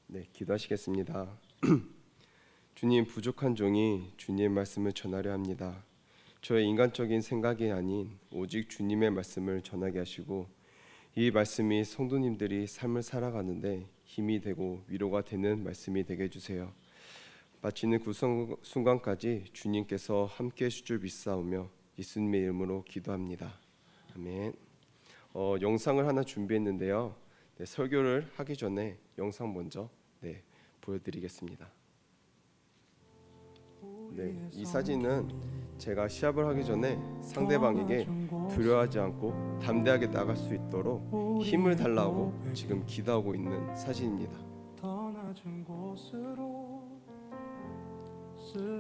네, 기도하시겠습니다. 주님, 부족한 종이 주님의 말씀을 전하려 합니다. 저의 인간적인 생각이 아닌 오직 주님의 말씀을 전하게 하시고 이 말씀이 성도님들이 삶을 살아가는데 힘이 되고 위로가 되는 말씀이 되게 해주세요. 마치는 그 순간까지 주님께서 함께해 주실 줄 믿사오며 예수님의 이름으로 기도합니다. 아멘. 영상을 하나 준비했는데요. 네, 설교를 하기 전에 영상 먼저 보여드리겠습니다. 네, 이 사진은 제가 시합을 하기 전에 상대방에게 두려워하지 않고 담대하게 나갈 수 있도록 힘을 달라고 지금 기도하고 있는 사진입니다.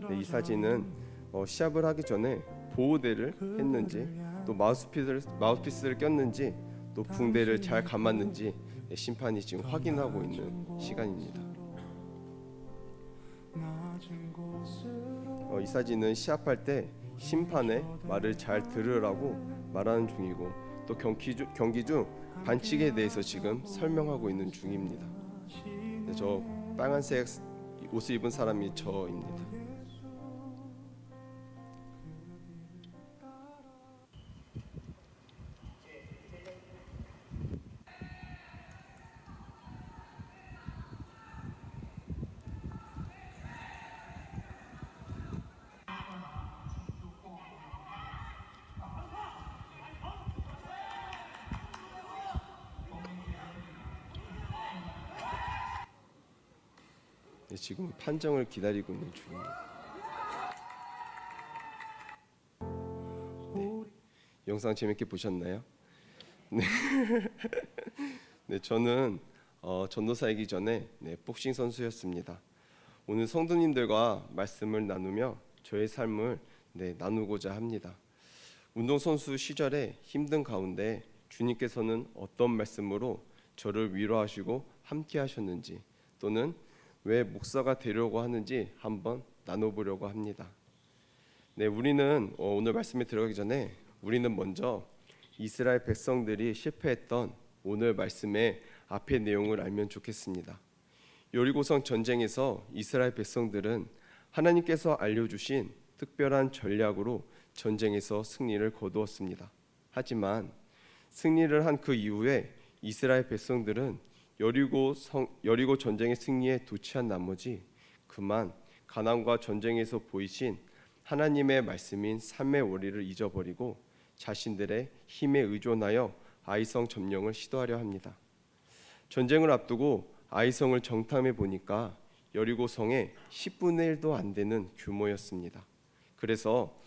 네, 이 사진은 시합을 하기 전에 보호대를 했는지 또 마우스피스를 꼈는지 또 붕대를 잘 감았는지 심판이 지금 확인하고 있는 시간입니다. 이 사진은 시합할 때 심판의 말을 잘 들으라고 말하는 중이고 또 경기 중 반칙에 대해서 지금 설명하고 있는 중입니다. 네, 저 빨간색 옷을 입은 사람이 저입니다. 네, 지금 판정을 기다리고 있는 중입니다. 네, 영상 재밌게 보셨나요? 네, 네 저는 전도사이기 전에 복싱 선수였습니다. 오늘 성도님들과 말씀을 나누며 저의 삶을 나누고자 합니다. 운동선수 시절에 힘든 가운데 주님께서는 어떤 말씀으로 저를 위로하시고 함께 하셨는지 또는 왜 목사가 되려고 하는지 한번 나눠보려고 합니다. 네, 우리는 오늘 말씀에 들어가기 전에 우리는 먼저 이스라엘 백성들이 실패했던 오늘 말씀의 앞의 내용을 알면 좋겠습니다. 여리고성 전쟁에서 이스라엘 백성들은 하나님께서 알려주신 특별한 전략으로 전쟁에서 승리를 거두었습니다. 하지만 승리를 한 그 이후에 이스라엘 백성들은 여리고 전쟁의 승리에 도취한 나머지 그만 가나안과 전쟁에서 보이신 하나님의 말씀인 삶의 원리를 잊어버리고 자신들의 힘에 의존하여 아이성 점령을 시도하려 합니다. 전쟁을 앞두고 아이성을 정탐해 보니까 여리고성의 10분의 1도 안 되는 규모였습니다. 그래서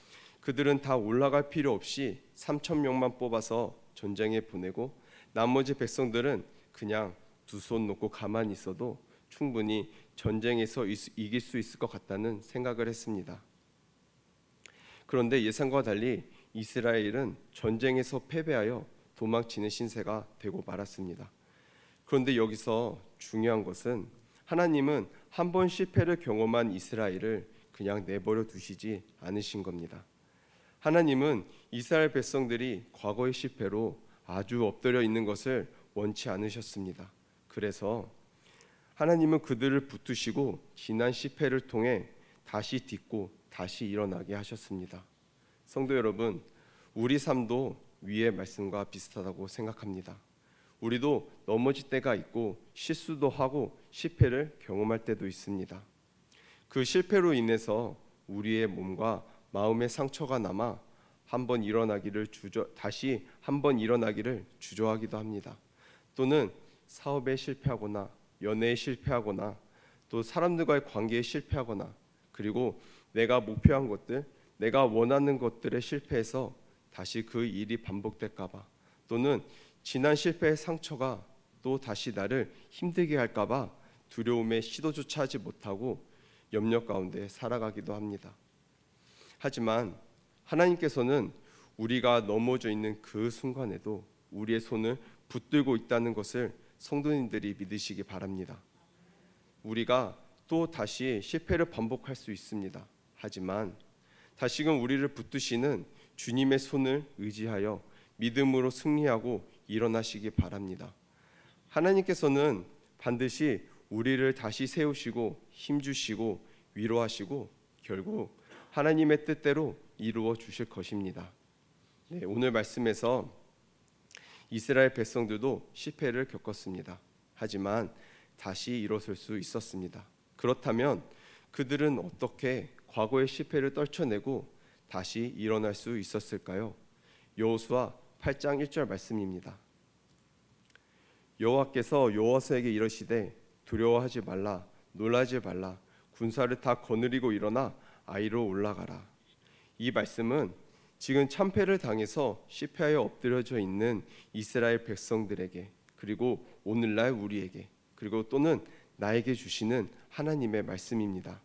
그들은 다 올라갈 필요 없이 3,000명만 뽑아서 전쟁에 보내고 나머지 백성들은 그냥 두 손 놓고 가만히 있어도 충분히 전쟁에서 이길 수 있을 것 같다는 생각을 했습니다. 그런데 예상과 달리 이스라엘은 전쟁에서 패배하여 도망치는 신세가 되고 말았습니다. 그런데 여기서 중요한 것은 하나님은 한 번 실패를 경험한 이스라엘을 그냥 내버려 두시지 않으신 겁니다. 하나님은 이스라엘 백성들이 과거의 실패로 아주 엎드려 있는 것을 원치 않으셨습니다. 그래서 하나님은 그들을 붙드시고 지난 실패를 통해 다시 딛고 다시 일어나게 하셨습니다. 성도 여러분, 우리 삶도 위의 말씀과 비슷하다고 생각합니다. 우리도 넘어질 때가 있고 실수도 하고 실패를 경험할 때도 있습니다. 그 실패로 인해서 우리의 몸과 마음의 상처가 남아 다시 한 번 일어나기를 주저하기도 합니다. 또는 사업에 실패하거나 연애에 실패하거나 또 사람들과의 관계에 실패하거나 그리고 내가 목표한 것들, 내가 원하는 것들에 실패해서 다시 그 일이 반복될까 봐 또는 지난 실패의 상처가 또 다시 나를 힘들게 할까 봐 두려움에 시도조차 하지 못하고 염려 가운데 살아가기도 합니다. 하지만 하나님께서는 우리가 넘어져 있는 그 순간에도 우리의 손을 붙들고 있다는 것을 성도님들이 믿으시기 바랍니다. 우리가 또 다시 실패를 반복할 수 있습니다. 하지만 다시금 우리를 붙드시는 주님의 손을 의지하여 믿음으로 승리하고 일어나시기 바랍니다. 하나님께서는 반드시 우리를 다시 세우시고 힘주시고 위로하시고 결국 하나님의 뜻대로 이루어 주실 것입니다. 네, 오늘 말씀에서 이스라엘 백성들도 실패를 겪었습니다. 하지만 다시 일어설 수 있었습니다. 그렇다면 그들은 어떻게 과거의 실패를 떨쳐내고 다시 일어날 수 있었을까요? 여호수아 8장 1절 말씀입니다. 여호와께서 여호수아에게 이르시되 두려워하지 말라 놀라지 말라 군사를 다 거느리고 일어나 아이로 올라가라. 이 말씀은 지금 참패를 당해서 실패하여 엎드려져 있는 이스라엘 백성들에게 그리고 오늘날 우리에게 그리고 또는 나에게 주시는 하나님의 말씀입니다.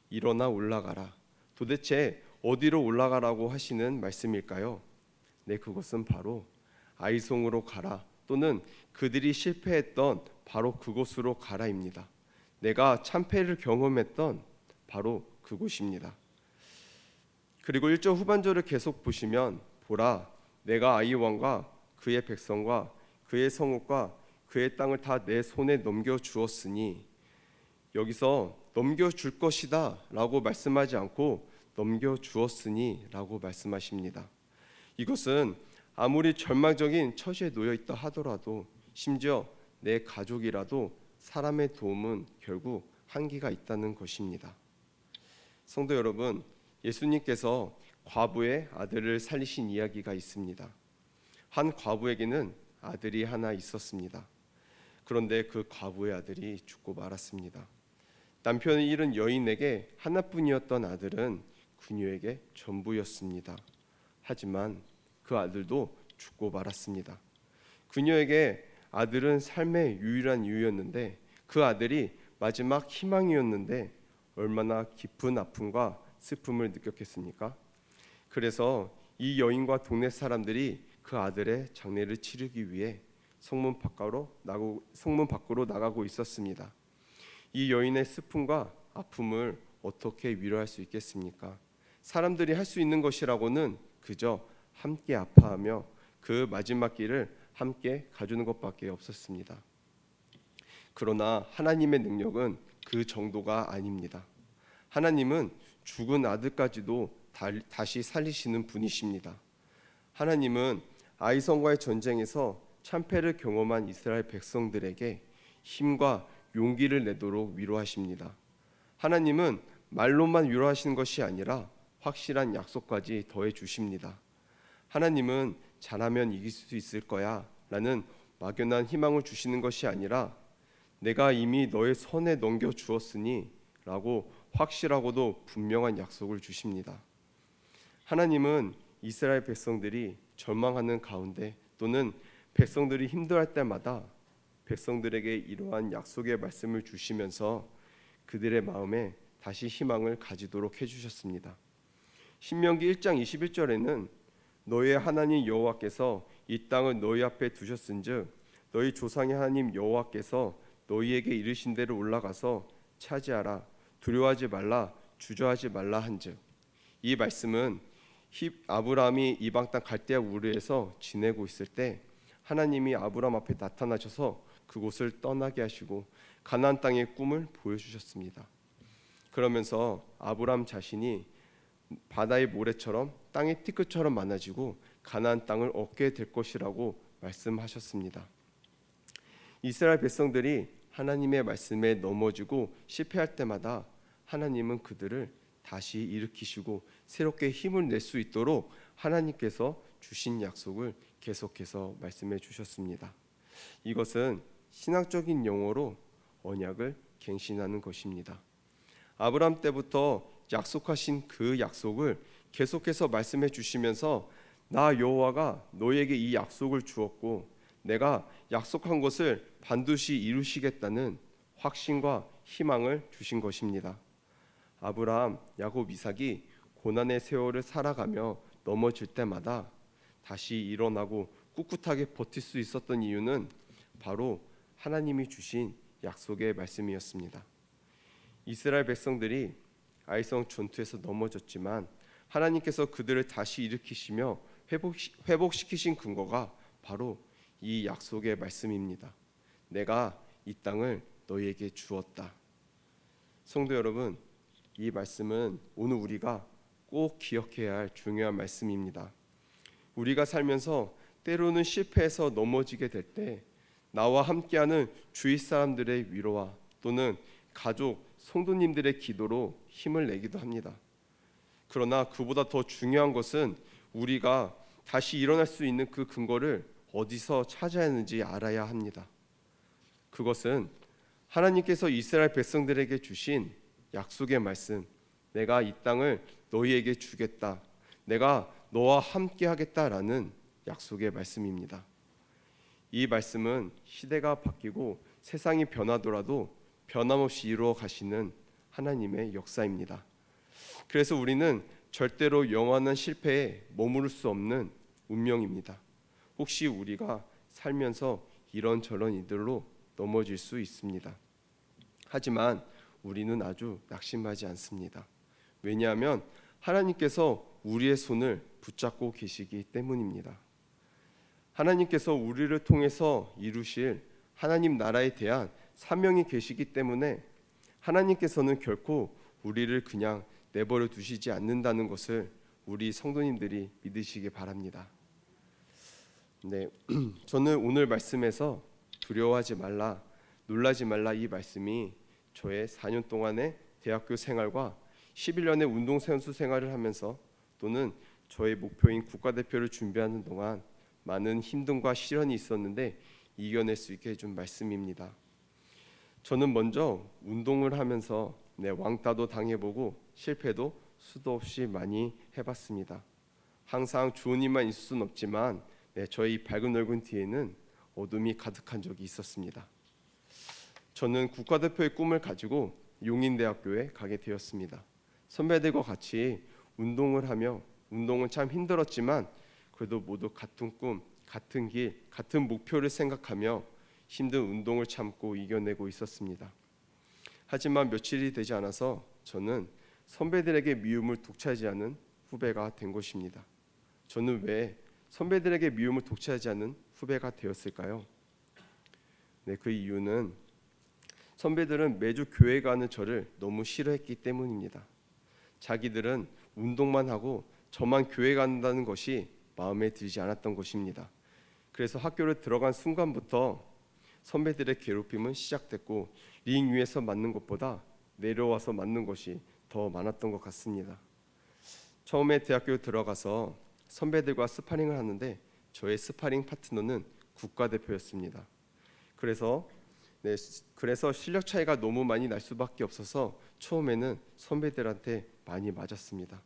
일어나 올라가라. 도대체 어디로 올라가라고 하시는 말씀일까요? 네, 그것은 바로 아이송으로 가라 또는 그들이 실패했던 바로 그곳으로 가라입니다. 내가 참패를 경험했던 바로 그곳입니다. 그리고 1절 후반절을 계속 보시면 보라 내가 아이 왕과 그의 백성과 그의 성읍과 그의 땅을 다 내 손에 넘겨주었으니 여기서 넘겨줄 것이다 라고 말씀하지 않고 넘겨주었으니 라고 말씀하십니다. 이것은 아무리 절망적인 처지에 놓여 있다 하더라도 심지어 내 가족이라도 사람의 도움은 결국 한계가 있다는 것입니다. 성도 여러분, 예수님께서 과부의 아들을 살리신 이야기가 있습니다. 한 과부에게는 아들이 하나 있었습니다. 그런데 그 과부의 아들이 죽고 말았습니다. 남편을 잃은 여인에게 하나뿐이었던 아들은 그녀에게 전부였습니다. 하지만 그 아들도 죽고 말았습니다. 그녀에게 아들은 삶의 유일한 이유였는데 그 아들이 마지막 희망이었는데 얼마나 깊은 아픔과 슬픔을 느꼈겠습니까? 그래서 이 여인과 동네 사람들이 그 아들의 장례를 치르기 위해 성문 밖으로 나가고 있었습니다. 이 여인의 슬픔과 아픔을 어떻게 위로할 수 있겠습니까? 사람들이 할 수 있는 것이라고는 그저 함께 아파하며 그 마지막 길을 함께 가주는 것밖에 없었습니다. 그러나 하나님의 능력은 그 정도가 아닙니다. 하나님은 죽은 아들까지도 다시 살리시는 분이십니다. 하나님은 아이성과의 전쟁에서 참패를 경험한 이스라엘 백성들에게 힘과 용기를 내도록 위로하십니다. 하나님은 말로만 위로하시는 것이 아니라 확실한 약속까지 더해 주십니다. 하나님은 잘하면 이길 수 있을 거야 라는 막연한 희망을 주시는 것이 아니라 내가 이미 너의 손에 넘겨주었으니 라고 확실하고도 분명한 약속을 주십니다. 하나님은 이스라엘 백성들이 절망하는 가운데 또는 백성들이 힘들어할 때마다 백성들에게 이러한 약속의 말씀을 주시면서 그들의 마음에 다시 희망을 가지도록 해주셨습니다. 신명기 1장 21절에는 너희의 하나님 여호와께서 이 땅을 너희 앞에 두셨은즉 너희 조상의 하나님 여호와께서 너희에게 이르신 대로 올라가서 차지하라 두려워하지 말라 주저하지 말라 한즉 이 말씀은 아브라함이 이방 땅 갈대아 우르에서 지내고 있을 때 하나님이 아브라함 앞에 나타나셔서 그곳을 떠나게 하시고 가나안 땅의 꿈을 보여주셨습니다. 그러면서 아브라함 자신이 바다의 모래처럼 땅의 티끌처럼 많아지고 가나안 땅을 얻게 될 것이라고 말씀하셨습니다. 이스라엘 백성들이 하나님의 말씀에 넘어지고 실패할 때마다 하나님은 그들을 다시 일으키시고 새롭게 힘을 낼 수 있도록 하나님께서 주신 약속을 계속해서 말씀해 주셨습니다. 이것은 신학적인 용어로 언약을 갱신하는 것입니다. 아브라함 때부터 약속하신 그 약속을 계속해서 말씀해 주시면서 나 여호와가 너에게 이 약속을 주었고 내가 약속한 것을 반드시 이루시겠다는 확신과 희망을 주신 것입니다. 아브라함, 야곱, 이삭이 고난의 세월을 살아가며 넘어질 때마다 다시 일어나고 꿋꿋하게 버틸 수 있었던 이유는 바로 하나님이 주신 약속의 말씀이었습니다. 이스라엘 백성들이 아이성 전투에서 넘어졌지만 하나님께서 그들을 다시 일으키시며 회복시키신 근거가 바로 이 약속의 말씀입니다. 내가 이 땅을 너희에게 주었다. 성도 여러분, 이 말씀은 오늘 우리가 꼭 기억해야 할 중요한 말씀입니다. 우리가 살면서 때로는 실패해서 넘어지게 될 때 나와 함께하는 주위 사람들의 위로와 또는 가족, 성도님들의 기도로 힘을 내기도 합니다. 그러나 그보다 더 중요한 것은 우리가 다시 일어날 수 있는 그 근거를 어디서 찾아야 하는지 알아야 합니다. 그것은 하나님께서 이스라엘 백성들에게 주신 약속의 말씀, 내가 이 땅을 너희에게 주겠다, 내가 너와 함께 하겠다라는 약속의 말씀입니다. 이 말씀은 시대가 바뀌고 세상이 변하더라도 변함없이 이루어 가시는 하나님의 역사입니다. 그래서 우리는 절대로 영원한 실패에 머무를 수 없는 운명입니다. 혹시 우리가 살면서 이런저런 일들로 넘어질 수 있습니다. 하지만 우리는 아주 낙심하지 않습니다. 왜냐하면 하나님께서 우리의 손을 붙잡고 계시기 때문입니다. 하나님께서 우리를 통해서 이루실 하나님 나라에 대한 사명이 계시기 때문에 하나님께서는 결코 우리를 그냥 내버려 두시지 않는다는 것을 우리 성도님들이 믿으시기 바랍니다. 네, 저는 오늘 말씀에서 두려워하지 말라, 놀라지 말라 이 말씀이 저의 4년 동안의 대학교 생활과 11년의 운동선수 생활을 하면서 또는 저의 목표인 국가대표를 준비하는 동안 많은 힘듦과 시련이 있었는데 이겨낼 수 있게 해준 말씀입니다. 저는 먼저 운동을 하면서 왕따도 당해보고 실패도 수도 없이 많이 해봤습니다. 항상 좋은 일만 있을 수는 없지만 저의 밝은 얼굴 뒤에는 어둠이 가득한 적이 있었습니다. 저는 국가대표의 꿈을 가지고 용인대학교에 가게 되었습니다. 선배들과 같이 운동을 하며 운동은 참 힘들었지만 그래도 모두 같은 꿈, 같은 길, 같은 목표를 생각하며 힘든 운동을 참고 이겨내고 있었습니다. 하지만 며칠이 되지 않아서 저는 선배들에게 미움을 독차지 않은 후배가 된 것입니다. 저는 왜 선배들에게 미움을 독차지 않은 후배가 되었을까요? 그 이유는 선배들은 매주 교회 가는 저를 너무 싫어했기 때문입니다. 자기들은 운동만 하고 저만 교회 간다는 것이 마음에 들지 않았던 것입니다. 그래서 학교를 들어간 순간부터 선배들의 괴롭힘은 시작됐고 링 위에서 맞는 것보다 내려와서 맞는 것이 더 많았던 것 같습니다. 처음에 대학교 들어가서 선배들과 스파링을 하는데 저의 스파링 파트너는 국가대표였습니다. 그래서 실력 차이가 너무 많이 날 수밖에 없어서 처음에는 선배들한테 많이 맞았습니다.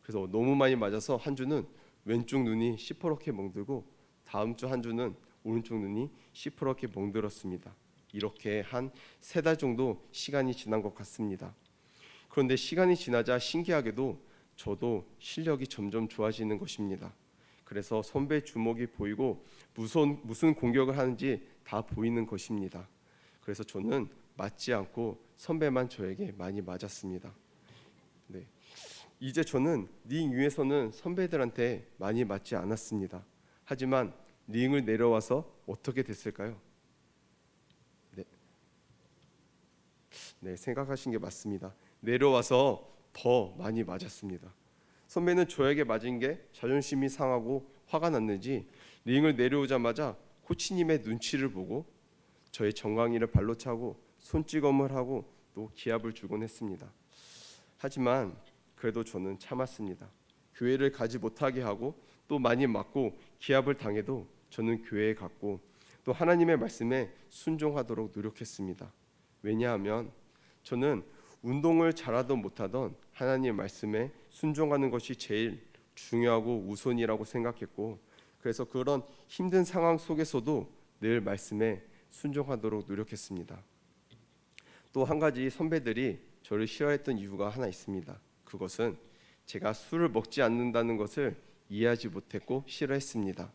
그래서 너무 많이 맞아서 한 주는 왼쪽 눈이 시퍼렇게 멍들고 다음 주 한 주는 오른쪽 눈이 시퍼렇게 멍들었습니다. 이렇게 한 3달 정도 시간이 지난 것 같습니다. 그런데 시간이 지나자 신기하게도 저도 실력이 점점 좋아지는 것입니다. 그래서 선배 주먹이 보이고 무슨 공격을 하는지 다 보이는 것입니다. 그래서 저는 맞지 않고 선배만 저에게 많이 맞았습니다. 이제 저는 링 위에서는 선배들한테 많이 맞지 않았습니다. 하지만 링을 내려와서 어떻게 됐을까요? 생각하신 게 맞습니다. 내려와서 더 많이 맞았습니다. 선배는 저에게 맞은 게 자존심이 상하고 화가 났는지 링을 내려오자마자 코치님의 눈치를 보고 저의 정강이를 발로 차고 손찌검을 하고 또 기합을 주곤 했습니다. 하지만 그래도 저는 참았습니다. 교회를 가지 못하게 하고 또 많이 맞고 기합을 당해도 저는 교회에 갔고 또 하나님의 말씀에 순종하도록 노력했습니다. 왜냐하면 저는 운동을 잘하든 못하든 하나님의 말씀에 순종하는 것이 제일 중요하고 우선이라고 생각했고 그래서 그런 힘든 상황 속에서도 늘 말씀에 순종하도록 노력했습니다. 또 한 가지 선배들이 저를 싫어했던 이유가 하나 있습니다. 그것은 제가 술을 먹지 않는다는 것을 이해하지 못했고 싫어했습니다.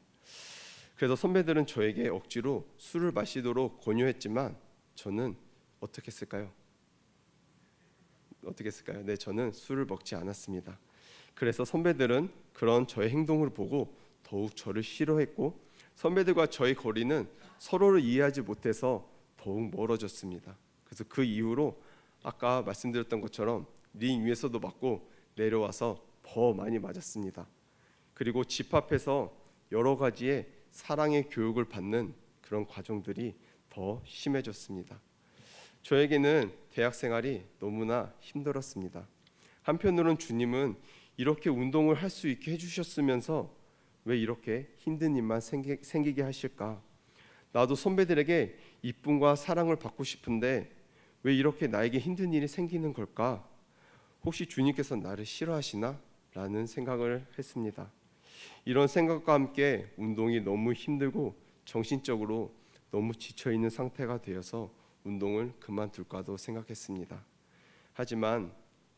그래서 선배들은 저에게 억지로 술을 마시도록 권유했지만 저는 어떻게 했을까요? 저는 술을 먹지 않았습니다. 그래서 선배들은 그런 저의 행동을 보고 더욱 저를 싫어했고 선배들과 저의 거리는 서로를 이해하지 못해서 더욱 멀어졌습니다. 그래서 그 이후로 아까 말씀드렸던 것처럼 링 위에서도 맞고 내려와서 더 많이 맞았습니다. 그리고 집 앞에서 여러 가지의 사랑의 교육을 받는 그런 과정들이 더 심해졌습니다. 저에게는 대학 생활이 너무나 힘들었습니다. 한편으론 주님은 이렇게 운동을 할 수 있게 해주셨으면서 왜 이렇게 힘든 일만 생기게 하실까? 나도 선배들에게 이쁨과 사랑을 받고 싶은데 왜 이렇게 나에게 힘든 일이 생기는 걸까? 혹시 주님께서 나를 싫어하시나? 라는 생각을 했습니다. 이런 생각과 함께 운동이 너무 힘들고 정신적으로 너무 지쳐있는 상태가 되어서 운동을 그만둘까도 생각했습니다. 하지만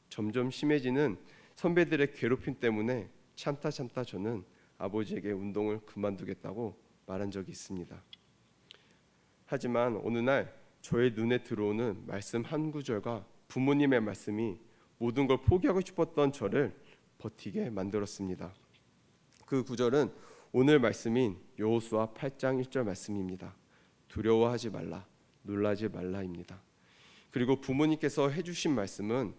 점점 심해지는 선배들의 괴롭힘 때문에 참다 저는 아버지에게 운동을 그만두겠다고 말한 적이 있습니다. 하지만 어느 날 저의 눈에 들어오는 말씀 한 구절과 부모님의 말씀이 모든 걸 포기하고 싶었던 저를 버티게 만들었습니다. 그 구절은 오늘 말씀인 여호수아 8장 1절 말씀입니다. 두려워하지 말라, 놀라지 말라입니다. 그리고 부모님께서 해주신 말씀은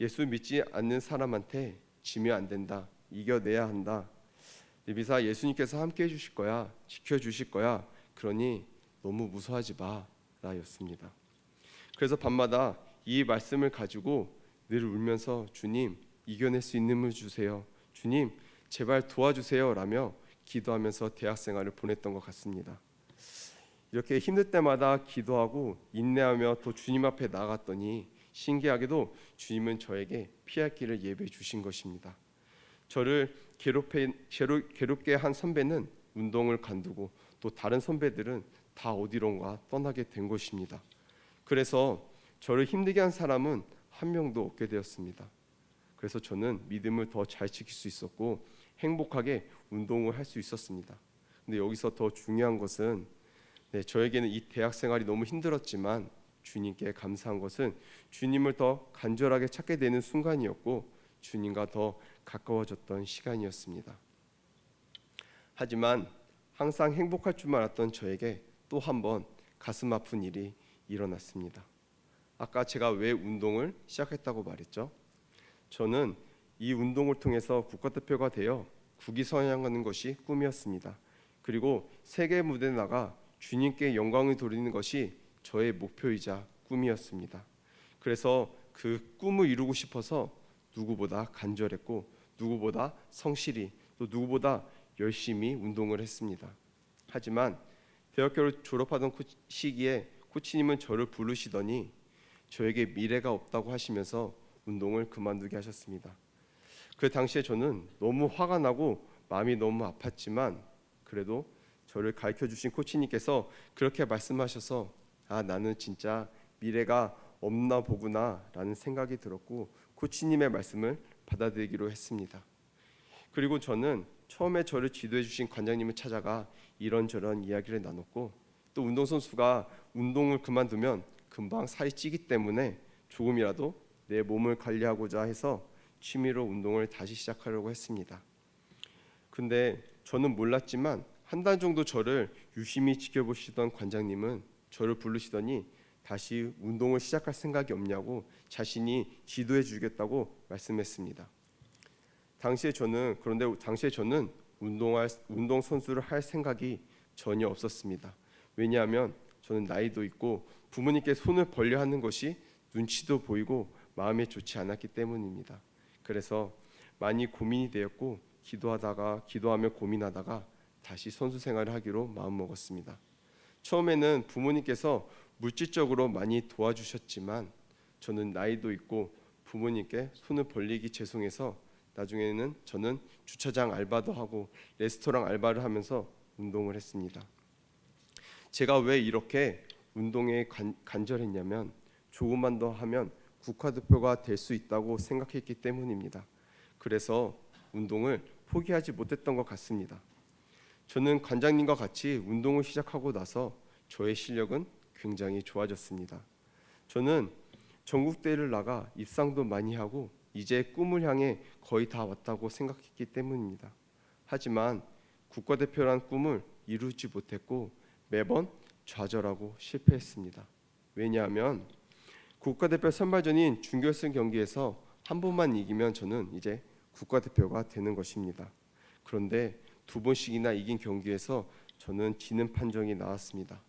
예수 믿지 않는 사람한테 지면 안 된다, 이겨내야 한다. 느비사 예수님께서 함께 해주실 거야, 지켜주실 거야. 그러니 너무 무서워하지 마라였습니다. 그래서 밤마다 이 말씀을 가지고 늘 울면서 주님 이겨낼 수 있는 힘을 주세요, 주님 제발 도와주세요 라며 기도하면서 대학 생활을 보냈던 것 같습니다. 이렇게 힘들 때마다 기도하고 인내하며 또 주님 앞에 나갔더니 신기하게도 주님은 저에게 피할 길을 예배해 주신 것입니다. 저를 괴롭게 한 선배는 운동을 관두고 또 다른 선배들은 다 어디론가 떠나게 된 것입니다. 그래서 저를 힘들게 한 사람은 한 명도 없게 되었습니다. 그래서 저는 믿음을 더 잘 지킬 수 있었고 행복하게 운동을 할 수 있었습니다. 근데 여기서 더 중요한 것은 저에게는 이 대학 생활이 너무 힘들었지만 주님께 감사한 것은 주님을 더 간절하게 찾게 되는 순간이었고 주님과 더 가까워졌던 시간이었습니다. 하지만 항상 행복할 줄만 알았던 저에게 또 한 번 가슴 아픈 일이 일어났습니다. 아까 제가 왜 운동을 시작했다고 말했죠? 저는 이 운동을 통해서 국가대표가 되어 국위 선양하는 것이 꿈이었습니다. 그리고 세계 무대에 나가 주님께 영광을 돌리는 것이 저의 목표이자 꿈이었습니다. 그래서 그 꿈을 이루고 싶어서 누구보다 간절했고 누구보다 성실히 또 누구보다 열심히 운동을 했습니다. 하지만 대학교를 졸업하던 시기에 코치님은 저를 부르시더니 저에게 미래가 없다고 하시면서 운동을 그만두게 하셨습니다. 그 당시에 저는 너무 화가 나고 마음이 너무 아팠지만 그래도 저를 가르쳐 주신 코치님께서 그렇게 말씀하셔서 나는 진짜 미래가 없나 보구나 라는 생각이 들었고 코치님의 말씀을 받아들이기로 했습니다. 그리고 저는 처음에 저를 지도해 주신 관장님을 찾아가 이런저런 이야기를 나눴고 또 운동선수가 운동을 그만두면 금방 살이 찌기 때문에 조금이라도 내 몸을 관리하고자 해서 취미로 운동을 다시 시작하려고 했습니다. 근데 저는 몰랐지만 한 달 정도 저를 유심히 지켜보시던 관장님은 저를 부르시더니 다시 운동을 시작할 생각이 없냐고 자신이 지도해 주겠다고 말씀했습니다. 그런데 당시에 저는 운동 선수를 할 생각이 전혀 없었습니다. 왜냐하면 저는 나이도 있고 부모님께 손을 벌려 하는 것이 눈치도 보이고 마음에 좋지 않았기 때문입니다. 그래서 많이 고민이 되었고 기도하며 고민하다가 다시 선수 생활을 하기로 마음먹었습니다. 처음에는 부모님께서 물질적으로 많이 도와주셨지만 저는 나이도 있고 부모님께 손을 벌리기 죄송해서 나중에는 저는 주차장 알바도 하고 레스토랑 알바를 하면서 운동을 했습니다. 제가 왜 이렇게 운동에 간절했냐면 조금만 더 하면 국가대표가 될 수 있다고 생각했기 때문입니다. 그래서 운동을 포기하지 못했던 것 같습니다. 저는 관장님과 같이 운동을 시작하고 나서 저의 실력은 굉장히 좋아졌습니다. 저는 전국대회를 나가 입상도 많이 하고 이제 꿈을 향해 거의 다 왔다고 생각했기 때문입니다. 하지만 국가대표란 꿈을 이루지 못했고 매번 좌절하고 실패했습니다. 왜냐하면 국가대표 선발전인 준결승 경기에서 한 번만 이기면 저는 이제 국가대표가 되는 것입니다. 그런데 두 번씩이나 이긴 경기에서 저는 지는 판정이 나왔습니다.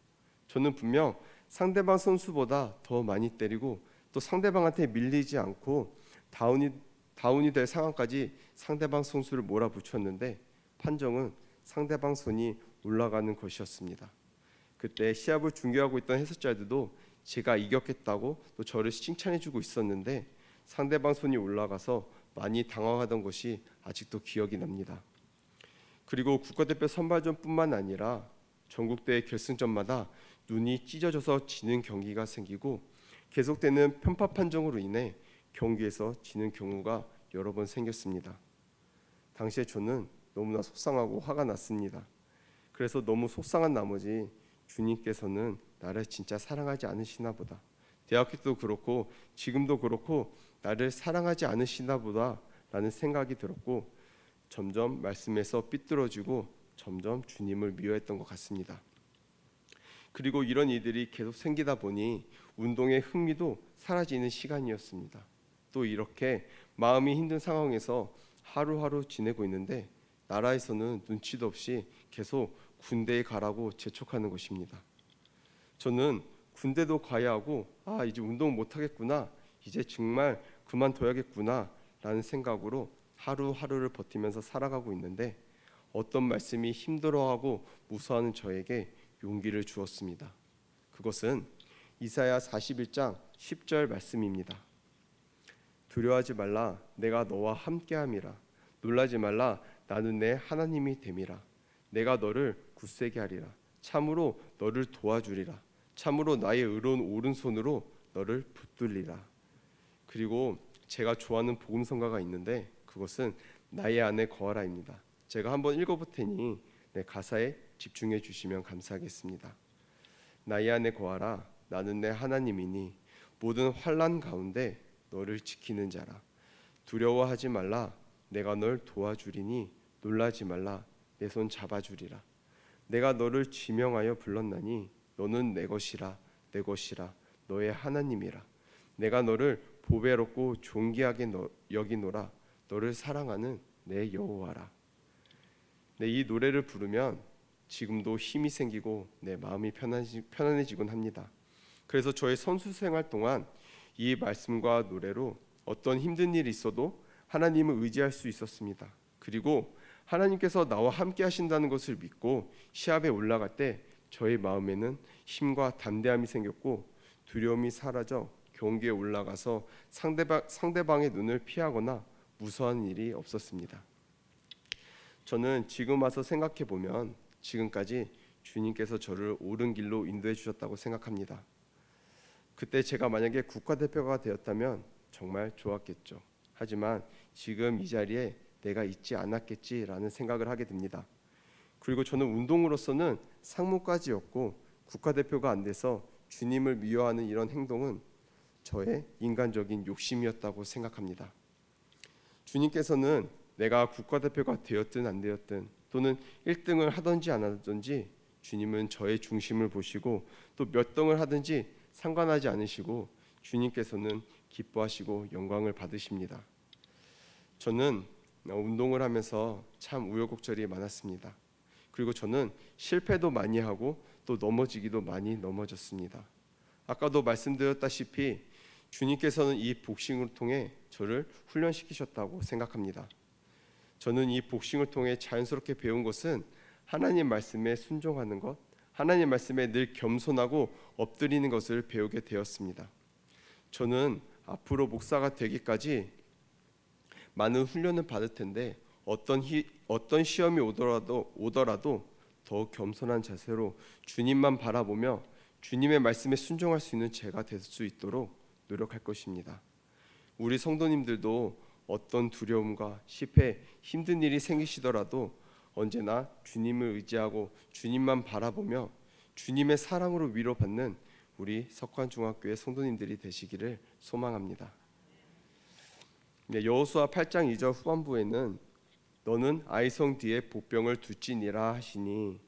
저는 분명 상대방 선수보다 더 많이 때리고 또 상대방한테 밀리지 않고 다운이 될 상황까지 상대방 선수를 몰아붙였는데 판정은 상대방 손이 올라가는 것이었습니다. 그때 시합을 중계하고 있던 해설자들도 제가 이겼겠다고 또 저를 칭찬해주고 있었는데 상대방 손이 올라가서 많이 당황하던 것이 아직도 기억이 납니다. 그리고 국가대표 선발전뿐만 아니라 전국대회 결승전마다 눈이 찢어져서 지는 경기가 생기고 계속되는 편파 판정으로 인해 경기에서 지는 경우가 여러 번 생겼습니다. 당시에 저는 너무나 속상하고 화가 났습니다. 그래서 너무 속상한 나머지 주님께서는 나를 진짜 사랑하지 않으시나 보다. 대학교 때도 그렇고 지금도 그렇고 나를 사랑하지 않으시나 보다 라는 생각이 들었고 점점 말씀에서 삐뚤어지고 점점 주님을 미워했던 것 같습니다. 그리고 이런 일들이 계속 생기다 보니 운동의 흥미도 사라지는 시간이었습니다. 또 이렇게 마음이 힘든 상황에서 하루하루 지내고 있는데 나라에서는 눈치도 없이 계속 군대에 가라고 재촉하는 것입니다. 저는 군대도 가야 하고 이제 운동 못하겠구나, 이제 정말 그만둬야겠구나 라는 생각으로 하루하루를 버티면서 살아가고 있는데 어떤 말씀이 힘들어하고 무서워하는 저에게 용기를 주었습니다. 그것은 이사야 41장 10절 말씀입니다. 두려워하지 말라, 내가 너와 함께함이라. 놀라지 말라, 나는 내 하나님이 됨이라. 내가 너를 굳세게 하리라. 참으로 너를 도와주리라. 참으로 나의 의로운 오른손으로 너를 붙들리라. 그리고 제가 좋아하는 복음성가가 있는데 그것은 나의 안에 거하라입니다. 제가 한번 읽어볼 테니 가사에 집중해 주시면 감사하겠습니다. 나의 안에 거하라, 나는 내 하나님이니 모든 환난 가운데 너를 지키는 자라. 두려워하지 말라, 내가 널 도와주리니 놀라지 말라, 내 손 잡아주리라. 내가 너를 지명하여 불렀나니 너는 내 것이라, 내 것이라, 너의 하나님이라. 내가 너를 보배롭고 존귀하게 여기노라, 너를 사랑하는 내 여호와라. 이 노래를 부르면 지금도 힘이 생기고 내 마음이 편안해지곤 합니다. 그래서 저의 선수 생활 동안 이 말씀과 노래로 어떤 힘든 일이 있어도 하나님을 의지할 수 있었습니다. 그리고 하나님께서 나와 함께 하신다는 것을 믿고 시합에 올라갈 때 저의 마음에는 힘과 담대함이 생겼고 두려움이 사라져 경기에 올라가서 상대방의 눈을 피하거나 무서워하는 일이 없었습니다. 저는 지금 와서 생각해 보면 지금까지 주님께서 저를 옳은 길로 인도해 주셨다고 생각합니다. 그때 제가 만약에 국가대표가 되었다면 정말 좋았겠죠. 하지만 지금 이 자리에 내가 있지 않았겠지라는 생각을 하게 됩니다. 그리고 저는 운동으로서는 상무까지였고 국가대표가 안 돼서 주님을 미워하는 이런 행동은 저의 인간적인 욕심이었다고 생각합니다. 주님께서는 내가 국가대표가 되었든 안 되었든 또는 1등을 하든지 안 하든지 주님은 저의 중심을 보시고 또 몇 등을 하든지 상관하지 않으시고 주님께서는 기뻐하시고 영광을 받으십니다. 저는 운동을 하면서 참 우여곡절이 많았습니다. 그리고 저는 실패도 많이 하고 또 넘어지기도 많이 넘어졌습니다. 아까도 말씀드렸다시피 주님께서는 이 복싱을 통해 저를 훈련시키셨다고 생각합니다. 저는 이 복싱을 통해 자연스럽게 배운 것은 하나님 말씀에 순종하는 것, 하나님 말씀에 늘 겸손하고 엎드리는 것을 배우게 되었습니다. 저는 앞으로 목사가 되기까지 많은 훈련을 받을 텐데 어떤 시험이 오더라도 더 겸손한 자세로 주님만 바라보며 주님의 말씀에 순종할 수 있는 제가 될 수 있도록 노력할 것입니다. 우리 성도님들도 어떤 두려움과 실패, 힘든 일이 생기시더라도 언제나 주님을 의지하고 주님만 바라보며 주님의 사랑으로 위로받는 우리 석환중학교의 성도님들이 되시기를 소망합니다. 여호수아 8장 2절 후반부에는 너는 아이성 뒤에 복병을 둘지니라 하시니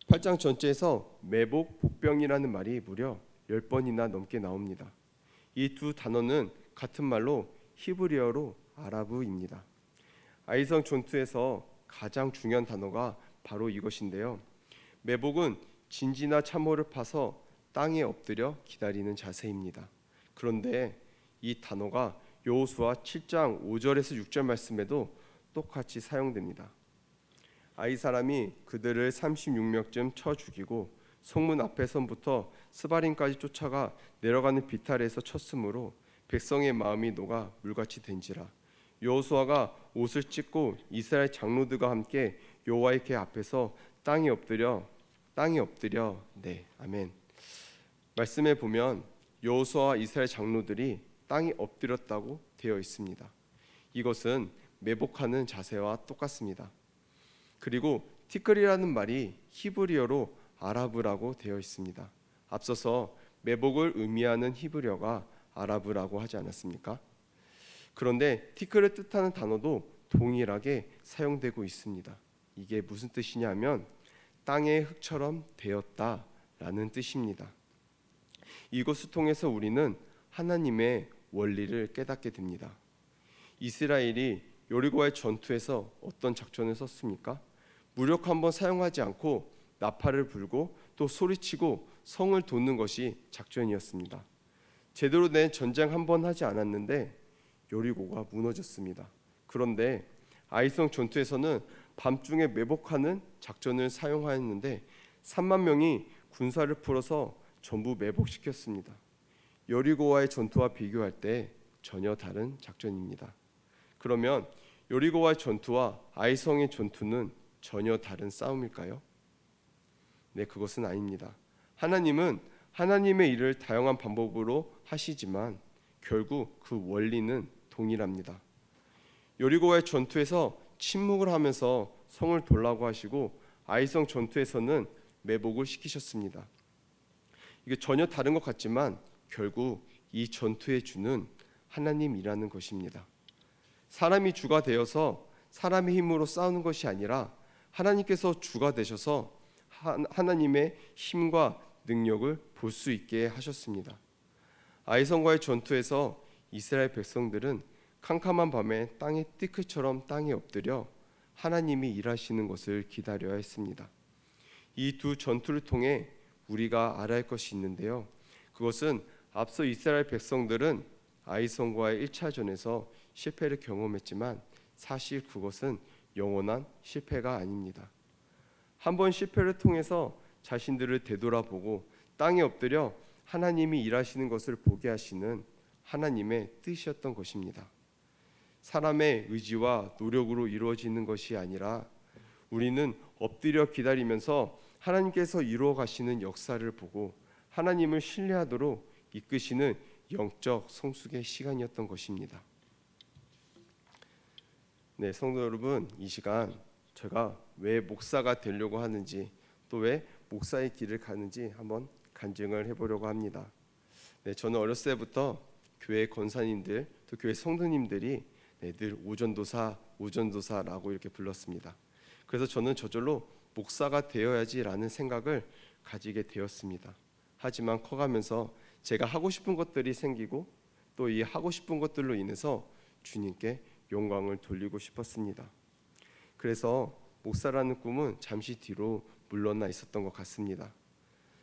8장 전체에서 매복 복병이라는 말이 무려 10번이나 넘게 나옵니다. 이 두 단어는 같은 말로 히브리어로 아라브입니다. 아이성 전투에서 가장 중요한 단어가 바로 이것인데요. 매복은 진지나 참호를 파서 땅에 엎드려 기다리는 자세입니다. 그런데 이 단어가 여호수아 7장 5절에서 6절 말씀에도 똑같이 사용됩니다. 아이 사람이 그들을 36명쯤 쳐 죽이고 성문 앞에서부터 스바림까지 쫓아가 내려가는 비탈에서 쳤으므로 백성의 마음이 녹아 물같이 된지라. 여호수아가 옷을 찢고 이스라엘 장로들과 함께 여호와의 궤 앞에서 땅에 엎드려 네 아멘. 말씀에 보면 여호수아와 이스라엘 장로들이 땅에 엎드렸다고 되어 있습니다. 이것은 매복하는 자세와 똑같습니다. 그리고 티끌이라는 말이 히브리어로 아라브라고 되어 있습니다. 앞서서 매복을 의미하는 히브리어가 아라브라고 하지 않았습니까? 그런데 티끌을 뜻하는 단어도 동일하게 사용되고 있습니다. 이게 무슨 뜻이냐면 땅의 흙처럼 되었다라는 뜻입니다. 이것을 통해서 우리는 하나님의 원리를 깨닫게 됩니다. 이스라엘이 여리고와의 전투에서 어떤 작전을 썼습니까? 무력 한번 사용하지 않고 나팔을 불고 또 소리치고 성을 돕는 것이 작전이었습니다. 제대로 된 전쟁 한번 하지 않았는데 여리고가 무너졌습니다. 그런데 아이성 전투에서는 밤중에 매복하는 작전을 사용하였는데 3만 명이 군사를 풀어서 전부 매복시켰습니다. 여리고와의 전투와 비교할 때 전혀 다른 작전입니다. 그러면 여리고와의 전투와 아이성의 전투는 전혀 다른 싸움일까요? 네, 그것은 아닙니다. 하나님은 하나님의 일을 다양한 방법으로 하시지만 결국 그 원리는 동일합니다. 여리고와의 전투에서 침묵을 하면서 성을 돌라고 하시고 아이성 전투에서는 매복을 시키셨습니다. 이게 전혀 다른 것 같지만 결국 이 전투의 주는 하나님이라는 것입니다. 사람이 주가 되어서 사람의 힘으로 싸우는 것이 아니라 하나님께서 주가 되셔서 하나님의 힘과 능력을 볼 수 있게 하셨습니다. 아이성과의 전투에서 이스라엘 백성들은 캄캄한 밤에 땅의 띠끌처럼 땅에 엎드려 하나님이 일하시는 것을 기다려야 했습니다. 이 두 전투를 통해 우리가 알아야 할 것이 있는데요. 그것은 앞서 이스라엘 백성들은 아이성과의 1차전에서 실패를 경험했지만 사실 그것은 영원한 실패가 아닙니다. 한번 실패를 통해서 자신들을 되돌아보고 땅에 엎드려 하나님이 일하시는 것을 보게 하시는 하나님의 뜻이었던 것입니다. 사람의 의지와 노력으로 이루어지는 것이 아니라 우리는 엎드려 기다리면서 하나님께서 이루어 가시는 역사를 보고 하나님을 신뢰하도록 이끄시는 영적 성숙의 시간이었던 것입니다. 네, 성도 여러분, 이 시간 제가 왜 목사가 되려고 하는지 또 왜 목사의 길을 가는지 한번 간증을 해보려고 합니다. 네, 저는 어렸을 때부터 교회 권사님들 또 교회 성도님들이 늘 오전도사라고 이렇게 불렀습니다. 그래서 저는 저절로 목사가 되어야지라는 생각을 가지게 되었습니다. 하지만 커가면서 제가 하고 싶은 것들이 생기고 또 이 하고 싶은 것들로 인해서 주님께 영광을 돌리고 싶었습니다. 그래서 목사라는 꿈은 잠시 뒤로 물러나 있었던 것 같습니다.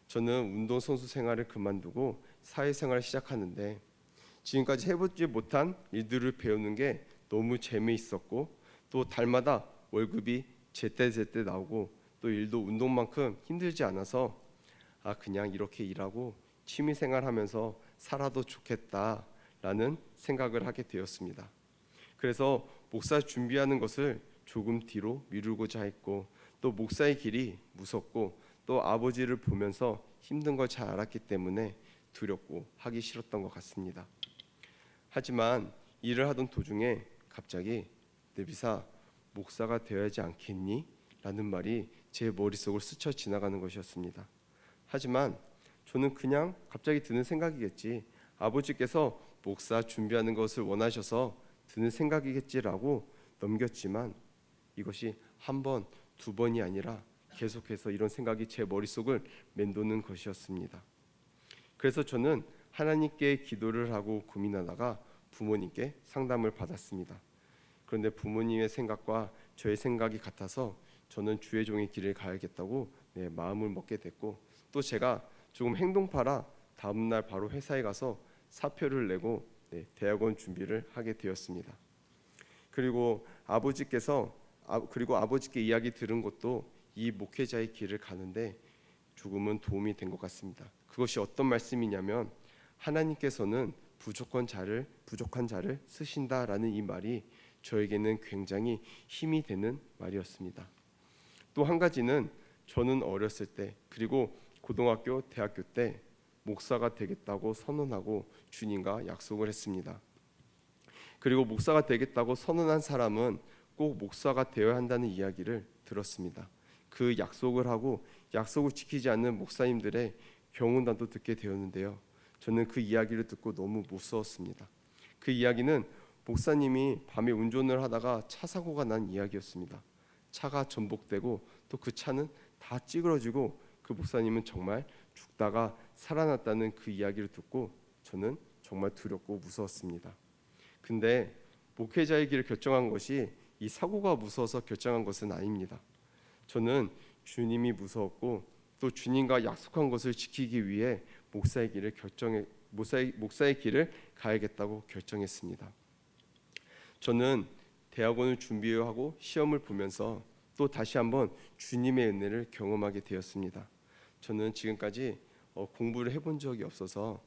저는 운동선수 생활을 그만두고 사회생활을 시작하는데 지금까지 해보지 못한 일들을 배우는 게 너무 재미있었고 또 달마다 월급이 제때제때 나오고 또 일도 운동만큼 힘들지 않아서 그냥 이렇게 일하고 취미생활하면서 살아도 좋겠다라는 생각을 하게 되었습니다. 그래서 목사 준비하는 것을 조금 뒤로 미루고자 했고 또 목사의 길이 무섭고 또 아버지를 보면서 힘든 걸 잘 알았기 때문에 두렵고 하기 싫었던 것 같습니다. 하지만 일을 하던 도중에 갑자기 느비사 목사가 되어야지 않겠니? 라는 말이 제 머릿속을 스쳐 지나가는 것이었습니다. 하지만 저는 그냥 갑자기 드는 생각이겠지, 아버지께서 목사 준비하는 것을 원하셔서 드는 생각이겠지라고 넘겼지만 이것이 한 번, 두 번이 아니라 계속해서 이런 생각이 제 머릿속을 맴도는 것이었습니다. 그래서 저는 하나님께 기도를 하고 고민하다가 부모님께 상담을 받았습니다. 그런데 부모님의 생각과 저의 생각이 같아서 저는 주의 종의 길을 가야겠다고 마음을 먹게 됐고, 또 제가 조금 행동파라 다음날 바로 회사에 가서 사표를 내고 대학원 준비를 하게 되었습니다. 그리고 아버지께 이야기 들은 것도 이 목회자의 길을 가는데 조금은 도움이 된 것 같습니다. 그것이 어떤 말씀이냐면, 하나님께서는 부족한 자를 쓰신다라는 이 말이 저에게는 굉장히 힘이 되는 말이었습니다. 또 한 가지는, 저는 어렸을 때 그리고 고등학교, 대학교 때 목사가 되겠다고 선언하고 주님과 약속을 했습니다. 그리고 목사가 되겠다고 선언한 사람은 꼭 목사가 되어야 한다는 이야기를 들었습니다. 그 약속을 하고 약속을 지키지 않는 목사님들의 경우도 듣게 되었는데요. 저는 그 이야기를 듣고 너무 무서웠습니다. 그 이야기는 목사님이 밤에 운전을 하다가 차 사고가 난 이야기였습니다. 차가 전복되고 또 그 차는 다 찌그러지고 그 목사님은 정말 죽다가 살아났다는 그 이야기를 듣고 저는 정말 두렵고 무서웠습니다. 근데 목회자의 길을 결정한 것이 이 사고가 무서워서 결정한 것은 아닙니다. 저는 주님이 무서웠고 또 주님과 약속한 것을 지키기 위해 목사의 길을 가야겠다고 결정했습니다. 저는 대학원을 준비하고 시험을 보면서 또 다시 한번 주님의 은혜를 경험하게 되었습니다. 저는 지금까지 공부를 해본 적이 없어서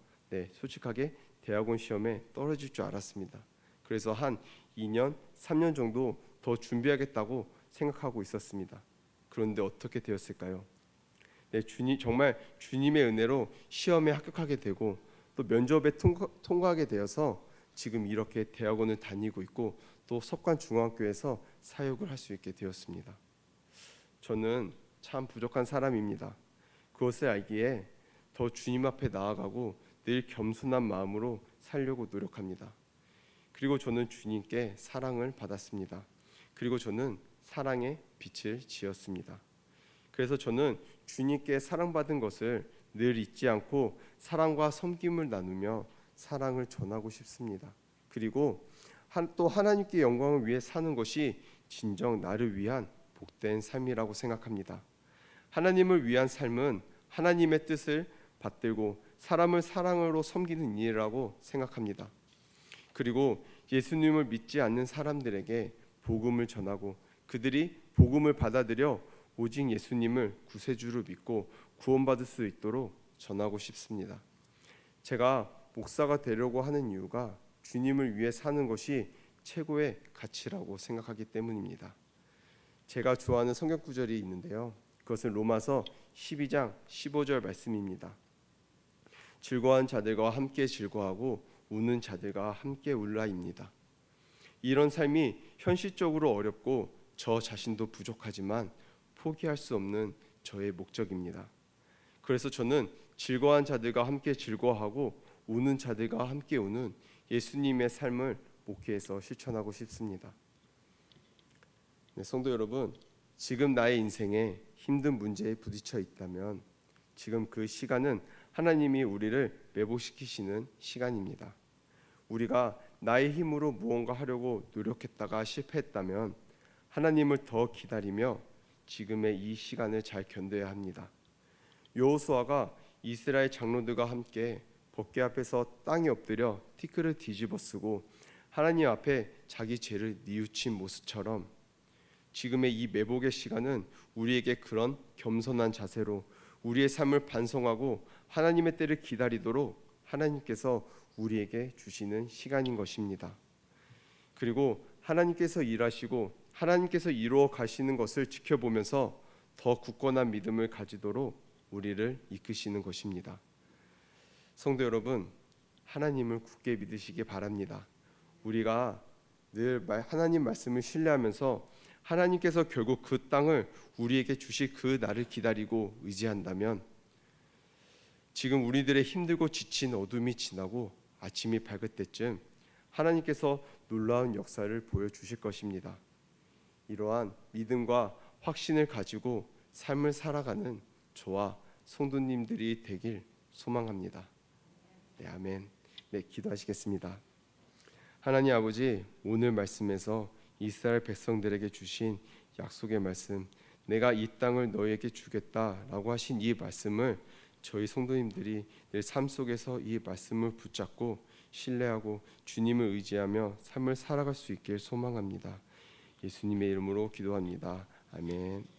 솔직하게 대학원 시험에 떨어질 줄 알았습니다. 그래서 한 2년, 3년 정도 더 준비하겠다고 생각하고 있었습니다. 그런데 어떻게 되었을까요? 정말 주님의 은혜로 시험에 합격하게 되고 또 면접에 통과하게 되어서 지금 이렇게 대학원을 다니고 있고 또 석관중학교에서 사역을 할 수 있게 되었습니다. 저는 참 부족한 사람입니다. 그것을 알기에 더 주님 앞에 나아가고 늘 겸손한 마음으로 살려고 노력합니다. 그리고 저는 주님께 사랑을 받았습니다. 그리고 저는 사랑의 빛을 지었습니다. 그래서 저는 주님께 사랑받은 것을 늘 잊지 않고 사랑과 섬김을 나누며 사랑을 전하고 싶습니다. 그리고 또 하나님께 영광을 위해 사는 것이 진정 나를 위한 복된 삶이라고 생각합니다. 하나님을 위한 삶은 하나님의 뜻을 받들고 사람을 사랑으로 섬기는 일이라고 생각합니다. 그리고 예수님을 믿지 않는 사람들에게 복음을 전하고 그들이 복음을 받아들여 오직 예수님을 구세주로 믿고 구원받을 수 있도록 전하고 싶습니다. 제가 목사가 되려고 하는 이유가 주님을 위해 사는 것이 최고의 가치라고 생각하기 때문입니다. 제가 좋아하는 성경 구절이 있는데요. 그것은 로마서 12장 15절 말씀입니다. 즐거워하는 자들과 함께 즐거워하고 우는 자들과 함께 울라입니다. 이런 삶이 현실적으로 어렵고 저 자신도 부족하지만 포기할 수 없는 저의 목적입니다. 그래서 저는 즐거워하는 자들과 함께 즐거워하고 우는 자들과 함께 우는 예수님의 삶을 목회에서 실천하고 싶습니다. 성도 여러분, 지금 나의 인생에 힘든 문제에 부딪혀 있다면 지금 그 시간은 하나님이 우리를 매복시키시는 시간입니다. 우리가 나의 힘으로 무언가 하려고 노력했다가 실패했다면 하나님을 더 기다리며 지금의 이 시간을 잘 견뎌야 합니다. 여호수아가 이스라엘 장로들과 함께 법궤 앞에서 땅에 엎드려 티끌을 뒤집어 쓰고 하나님 앞에 자기 죄를 뉘우친 모습처럼 지금의 이 매복의 시간은 우리에게 그런 겸손한 자세로 우리의 삶을 반성하고 하나님의 때를 기다리도록 하나님께서 우리에게 주시는 시간인 것입니다. 그리고 하나님께서 일하시고 하나님께서 이루어 가시는 것을 지켜보면서 더 굳건한 믿음을 가지도록 우리를 이끄시는 것입니다. 성도 여러분, 하나님을 굳게 믿으시기 바랍니다. 우리가 늘 하나님 말씀을 신뢰하면서 하나님께서 결국 그 땅을 우리에게 주실 그 날을 기다리고 의지한다면 지금 우리들의 힘들고 지친 어둠이 지나고 아침이 밝을 때쯤 하나님께서 놀라운 역사를 보여주실 것입니다. 이러한 믿음과 확신을 가지고 삶을 살아가는 저와 성도님들이 되길 소망합니다. 네, 아멘. 네, 기도하시겠습니다. 하나님 아버지, 오늘 말씀에서 이스라엘 백성들에게 주신 약속의 말씀, 내가 이 땅을 너희에게 주겠다라고 하신 이 말씀을 저희 성도님들이 늘 삶 속에서 이 말씀을 붙잡고 신뢰하고 주님을 의지하며 삶을 살아갈 수 있길 소망합니다. 예수님의 이름으로 기도합니다. 아멘.